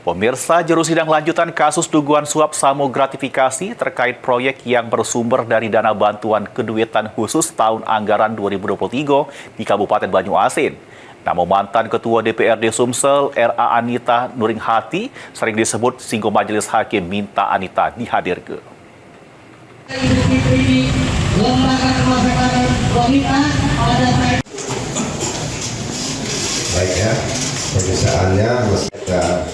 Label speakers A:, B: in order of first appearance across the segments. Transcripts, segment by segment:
A: Pemirsa, juru sidang lanjutan kasus dugaan suap samo gratifikasi terkait proyek yang bersumber dari dana bantuan keduitan khusus tahun anggaran 2023 di Kabupaten Banyuasin. Nama mantan Ketua DPRD Sumsel, R.A. Anita Nuringhati, sering disebut singgung Majelis Hakim minta Anita dihadirkan.
B: Baik ya, pemeriksaannya masih ada.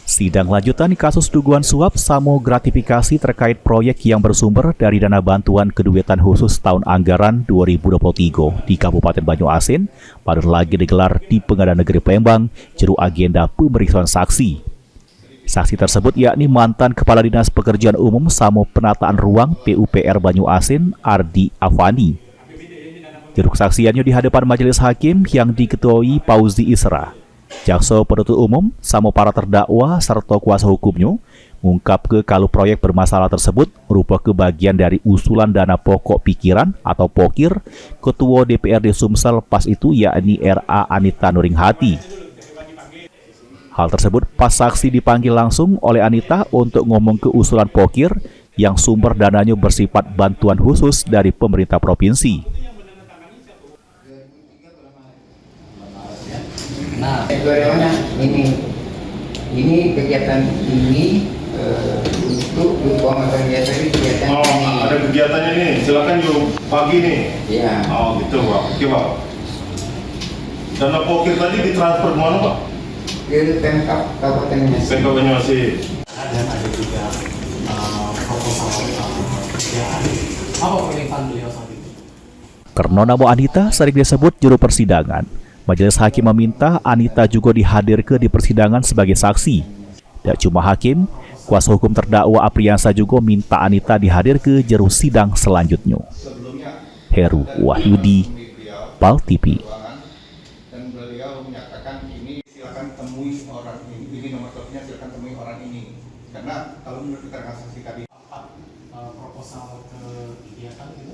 A: Sidang lanjutan kasus dugaan suap samo gratifikasi terkait proyek yang bersumber dari dana bantuan keduitan khusus tahun anggaran 2023 di Kabupaten Banyuasin baru lagi digelar di Pengadilan Negeri Palembang, juru agenda pemeriksaan saksi. Saksi tersebut yakni mantan Kepala Dinas Pekerjaan Umum samo Penataan Ruang PUPR Banyuasin, Ardi Afani. Juru kesaksiannya di hadapan majelis hakim yang diketuai Pauzi Isra. Jaksa penuntut umum sama para terdakwa serta kuasa hukumnya mengungkap ke kalau proyek bermasalah tersebut merupakan bagian dari usulan dana pokok pikiran atau POKIR Ketua DPRD Sumsel pas itu yakni R.A. Anita Nuringhati. Hal tersebut pas saksi dipanggil langsung oleh Anita untuk ngomong ke usulan POKIR yang sumber dananya bersifat bantuan khusus dari pemerintah provinsi.
C: Nah, bagaimana ini kegiatan ini untuk keuangan kegiatan ini kegiatan ini.
D: Ada kegiatannya nih, silakan yuk pagi nih.
C: Ya.
D: Oh gitu Pak, oke Pak. Dana pokir tadi ditransfer kemana Pak?
C: Ke Pemkab Kabupaten Banyuasin.
D: Pemkab Banyuasin.
E: Dan ada juga proposal kerjaan. Apa permintaan beliau saat itu?
A: Karena nama Anita sering disebut juru persidangan. Majelis hakim meminta Anita juga dihadirkan di persidangan sebagai saksi. Tidak cuma hakim, kuasa hukum terdakwa Apriansa juga minta Anita dihadir ke juru sidang selanjutnya. Heru Wahyudi, PAL TV.
F: Dan beliau menyatakan ini silakan temui orang ini nomor teleponnya silakan temui orang ini. Karena kalau menurut keterangan saksi tadi
E: Proposal kegiatan itu